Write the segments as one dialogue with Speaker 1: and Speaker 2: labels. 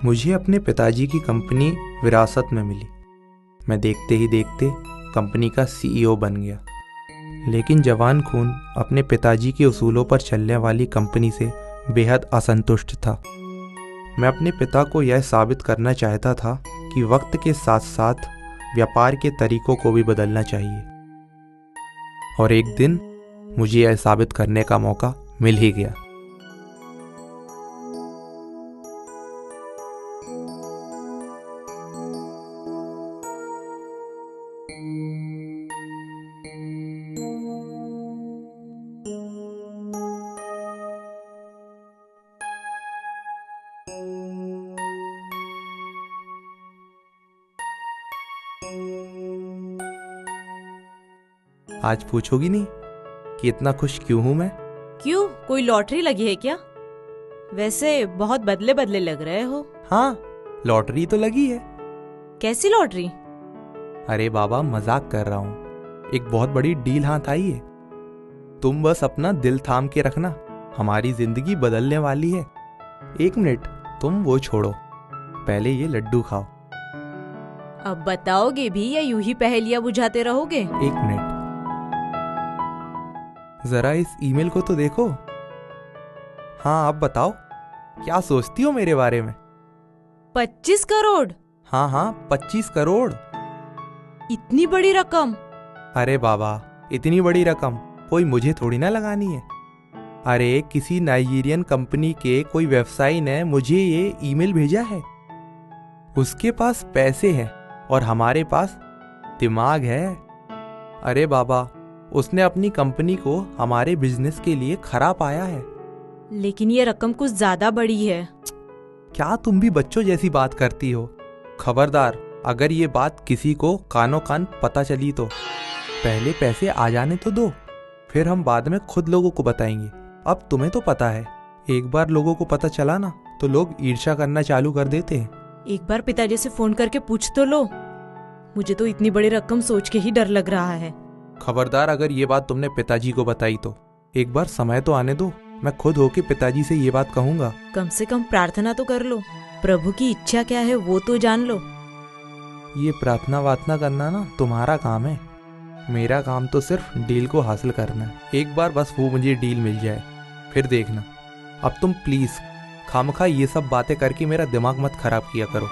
Speaker 1: मुझे अपने पिताजी की कंपनी विरासत में मिली। मैं देखते ही देखते कंपनी का सीईओ बन गया। लेकिन जवान खून अपने पिताजी के उसूलों पर चलने वाली कंपनी से बेहद असंतुष्ट था। मैं अपने पिता को यह साबित करना चाहता था कि वक्त के साथ साथ व्यापार के तरीकों को भी बदलना चाहिए। और एक दिन मुझे यह साबित करने का मौका मिल ही गया। आज पूछोगी नहीं कि इतना खुश क्यों हूं मैं?
Speaker 2: क्यों, कोई लॉटरी लगी है क्या? वैसे बहुत बदले बदले लग रहे हो।
Speaker 1: हाँ, लॉटरी तो लगी है।
Speaker 2: कैसी लॉटरी?
Speaker 1: अरे बाबा, मजाक कर रहा हूँ। एक बहुत बड़ी डील हाथ आई है। तुम बस अपना दिल थाम के रखना, हमारी जिंदगी बदलने वाली है। एक मिनट, तुम वो छोड़ो, पहले ये लड्डू खाओ।
Speaker 2: अब बताओगे भी या यूं ही पहेलियां बुझाते रहोगे?
Speaker 1: एक मिनट, जरा इस ईमेल को तो देखो। हाँ, अब बताओ, क्या सोचती हो मेरे बारे में?
Speaker 2: 25 करोड़?
Speaker 1: हाँ, 25 करोड़।
Speaker 2: इतनी बड़ी रकम?
Speaker 1: अरे बाबा, इतनी बड़ी रकम कोई मुझे थोड़ी ना लगानी है। अरे किसी नाइजीरियन कंपनी के कोई व्यवसायी ने मुझे ये ईमेल भेजा है। उसके पास पैसे हैं और हमारे पास दिमाग है। अरे बाबा, उसने अपनी कंपनी को हमारे बिजनेस के लिए खरा पाया है।
Speaker 2: लेकिन ये रकम कुछ ज्यादा बड़ी है।
Speaker 1: क्या तुम भी बच्चों जैसी बात करती हो? खबरदार, अगर ये बात किसी को कानों कान पता चली तो। पहले पैसे आ जाने तो दो, फिर हम बाद में खुद लोगों को बताएंगे। अब तुम्हें तो पता है, एक बार लोगों को पता चला ना तो लोग ईर्ष्या करना चालू कर देते हैं।
Speaker 2: एक बार पिताजी से फोन करके पूछ तो लो। मुझे तो इतनी बड़ी रकम सोच के ही डर लग रहा है।
Speaker 1: खबरदार, अगर ये बात तुमने पिताजी को बताई तो। एक बार समय तो आने दो, मैं खुद होके पिताजी से ये बात कहूंगा।
Speaker 2: कम से कम प्रार्थना तो कर लो, प्रभु की इच्छा क्या है वो तो जान लो।
Speaker 1: ये प्रार्थना वार्थना करना ना तुम्हारा काम है, मेरा काम तो सिर्फ डील को हासिल करना है। एक बार बस वो मुझे डील मिल जाए, फिर देखना। अब तुम प्लीज खामखा ये सब बातें करके मेरा दिमाग मत खराब किया करो।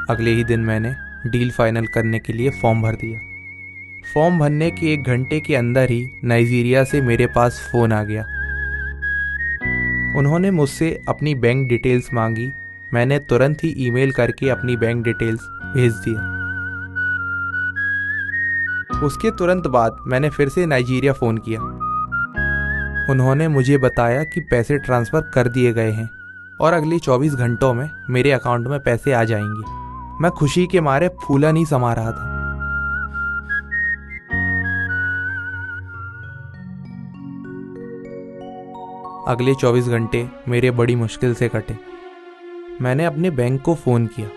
Speaker 1: अगले ही दिन मैंने डील फाइनल करने के लिए फॉर्म भर दिया। फॉर्म भरने के 1 घंटे के अंदर ही नाइजीरिया से मेरे पास फोन आ गया। उन्होंने मुझसे अपनी बैंक डिटेल्स मांगी। मैंने तुरंत ही ईमेल करके अपनी बैंक डिटेल्स भेज दिया। उसके तुरंत बाद मैंने फिर से नाइजीरिया फ़ोन किया। उन्होंने मुझे बताया कि पैसे ट्रांसफ़र कर दिए गए हैं और अगले 24 घंटों में मेरे अकाउंट में पैसे आ जाएंगे। मैं खुशी के मारे फूला नहीं समा रहा था। अगले 24 घंटे मेरे बड़ी मुश्किल से कटे। मैंने अपने बैंक को फ़ोन किया।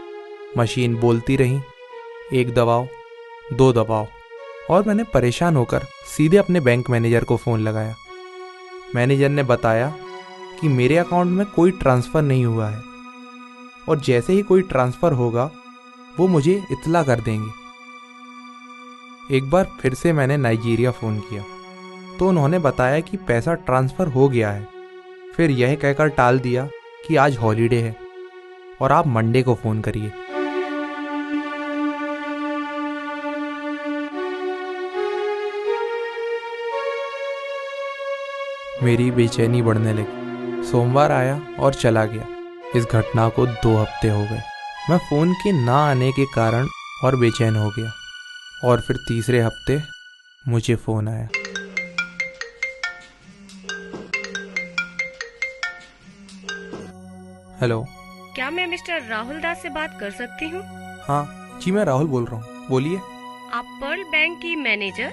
Speaker 1: मशीन बोलती रही, 1 दबाओ, 2 दबाओ, और मैंने परेशान होकर सीधे अपने बैंक मैनेजर को फ़ोन लगाया। मैनेजर ने बताया कि मेरे अकाउंट में कोई ट्रांसफ़र नहीं हुआ है और जैसे ही कोई ट्रांसफ़र होगा वो मुझे इत्तला कर देंगे। एक बार फिर से मैंने नाइजीरिया फ़ोन किया तो उन्होंने बताया कि पैसा ट्रांसफ़र हो गया है। फिर यह कहकर टाल दिया कि आज हॉलीडे है और आप मंडे को फ़ोन करिए। मेरी बेचैनी बढ़ने लगी। सोमवार आया और चला गया। इस घटना को 2 हफ्ते हो गए। मैं फ़ोन के ना आने के कारण और बेचैन हो गया और फिर तीसरे हफ्ते मुझे फ़ोन आया। हेलो,
Speaker 3: क्या मैं मिस्टर राहुल दास से बात कर सकती हूँ?
Speaker 1: हाँ जी, मैं राहुल बोल रहा हूँ, बोलिए।
Speaker 3: आप पर्ल बैंक की मैनेजर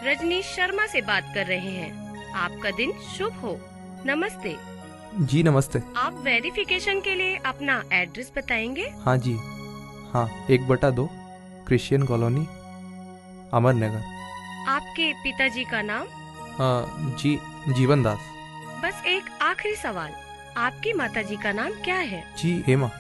Speaker 3: रजनीश शर्मा से बात कर रहे हैं। आपका दिन शुभ हो। नमस्ते।
Speaker 1: जी नमस्ते।
Speaker 3: आप वेरिफिकेशन के लिए अपना एड्रेस बताएंगे?
Speaker 1: हाँ जी, हाँ, 1/2 क्रिश्चियन कॉलोनी, अमर नगर।
Speaker 3: आपके पिताजी का नाम?
Speaker 1: जी जीवन दास।
Speaker 3: बस एक आखिरी सवाल, आपकी माताजी का नाम क्या है?
Speaker 1: जी हेमा।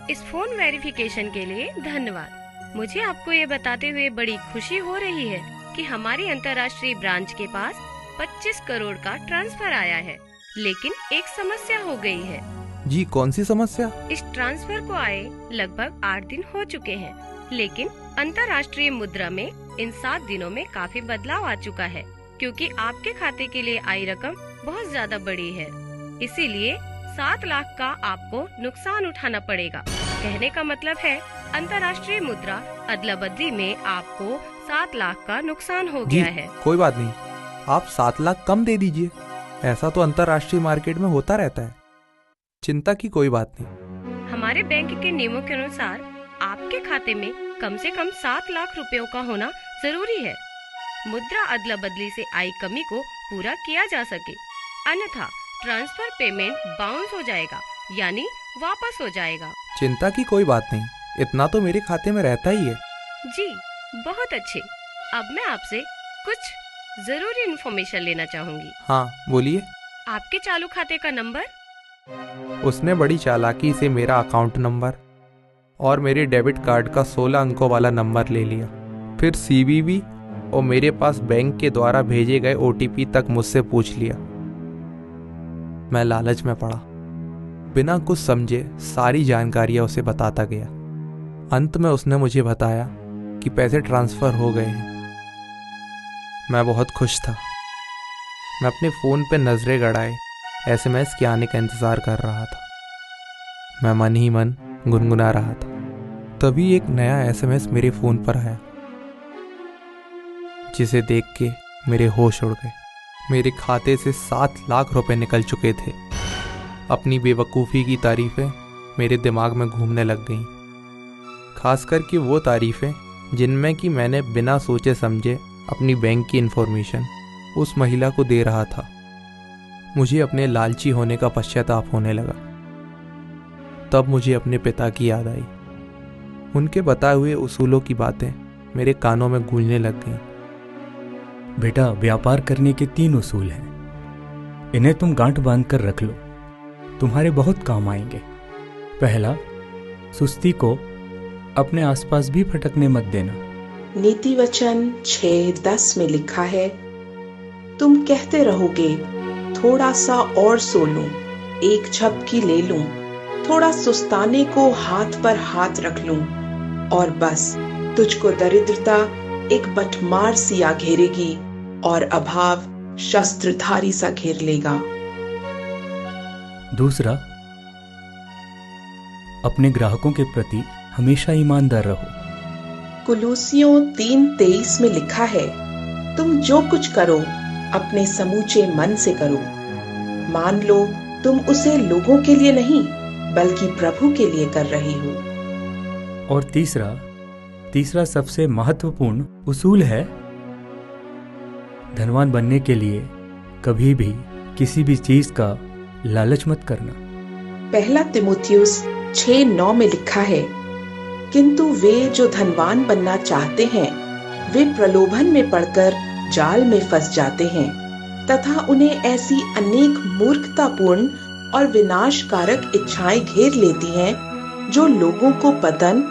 Speaker 3: इस फोन वेरिफिकेशन के लिए धन्यवाद। मुझे आपको ये बताते हुए बड़ी खुशी हो रही है कि हमारी अंतर्राष्ट्रीय ब्रांच के पास 25 करोड़ का ट्रांसफर आया है, लेकिन एक समस्या हो गई है।
Speaker 1: जी कौन सी समस्या?
Speaker 3: इस ट्रांसफर को आए लगभग 8 दिन हो चुके हैं, लेकिन अंतर्राष्ट्रीय मुद्रा में इन 7 दिनों में काफी बदलाव आ चुका है, क्योंकि आपके खाते के लिए आई रकम बहुत ज्यादा बड़ी है। इसीलिए 7 लाख का आपको नुकसान उठाना पड़ेगा। कहने का मतलब है अंतर्राष्ट्रीय मुद्रा अदला बदली में आपको 7 लाख का नुकसान हो गया है।
Speaker 1: कोई बात नहीं, आप 7 लाख कम दे दीजिए। ऐसा तो अंतर्राष्ट्रीय मार्केट में होता रहता है, चिंता की कोई बात नहीं।
Speaker 3: हमारे बैंक के नियमों के अनुसार आपके खाते में कम से कम 7 लाख रुपयों का होना जरूरी है, मुद्रा अदला बदली से आई कमी को पूरा किया जा सके, अन्यथा ट्रांसफर पेमेंट बाउंस हो जाएगा, यानी वापस हो जाएगा।
Speaker 1: चिंता की कोई बात नहीं, इतना तो मेरे खाते में रहता ही है।
Speaker 3: जी बहुत अच्छे। अब मैं आपसे कुछ जरूरी इन्फॉर्मेशन लेना चाहूँगी।
Speaker 1: हाँ बोलिए।
Speaker 3: आपके चालू खाते का नंबर?
Speaker 1: उसने बड़ी चालाकी से मेरा अकाउंट नंबर और मेरे डेबिट कार्ड का 16 अंकों वाला नंबर ले लिया, फिर CVV और मेरे पास बैंक के द्वारा भेजे गए OTP तक मुझसे पूछ लिया। मैं लालच में पड़ा, बिना कुछ समझे सारी जानकारियां उसे बताता गया। अंत में उसने मुझे बताया कि पैसे ट्रांसफर हो गए हैं। मैं बहुत खुश था। मैं अपने फ़ोन पे नज़रें गड़ाए SMS के आने का इंतज़ार कर रहा था। मैं मन ही मन गुनगुना रहा था। तभी एक नया SMS मेरे फ़ोन पर आया, जिसे देख के मेरे होश उड़ गए। मेरे खाते से 7 लाख रुपए निकल चुके थे। अपनी बेवकूफ़ी की तारीफ़ें मेरे दिमाग में घूमने लग गईं, खासकर कि वो तारीफ़ें जिनमें कि मैंने बिना सोचे समझे अपनी बैंक की इन्फॉर्मेशन उस महिला को दे रहा था। मुझे अपने लालची होने का पश्चाताप होने लगा। तब मुझे अपने पिता की याद आई। उनके बताए हुए उसूलों की बातें मेरे कानों में गूंजने लग गईं।
Speaker 4: बेटा, व्यापार करने के 3 उसूल हैं। इन्हें तुम गांठ बांध कर रख लो, तुम्हारे बहुत काम आएंगे। पहला, सुस्ती को अपने आसपास भी फटकने मत देना।
Speaker 5: नीति वचन 6:10 में लिखा है, तुम कहते रहोगे थोड़ा सा और सो लूं, एक झपकी ले लूं, थोड़ा सुस्ताने को हाथ पर हाथ रख लूं, और बस तुझको दरिद्रता एक बटमार सी आ घेरेगी और अभाव शस्त्रधारी सा घेर लेगा।
Speaker 4: दूसरा, अपने ग्राहकों के प्रति हमेशा ईमानदार रहो।
Speaker 5: कुलूसियों 3:23 में लिखा है, तुम जो कुछ करो अपने समूचे मन से करो, मान लो तुम उसे लोगों के लिए नहीं बल्कि प्रभु के लिए कर रहे हो।
Speaker 4: और तीसरा सबसे महत्वपूर्ण उसूल है, धनवान बनने के लिए कभी भी किसी भी चीज का लालच मत करना।
Speaker 5: पहला तिमुथियुस 6:9 में लिखा है, किंतु वे जो धनवान बनना चाहते हैं वे प्रलोभन में पड़कर जाल में फंस जाते हैं, तथा उन्हें ऐसी अनेक मूर्खतापूर्ण और विनाशकारक इच्छाएं घेर लेती हैं जो लोगों को पतन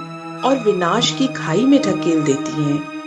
Speaker 5: और विनाश की खाई में ढकेल देती हैं।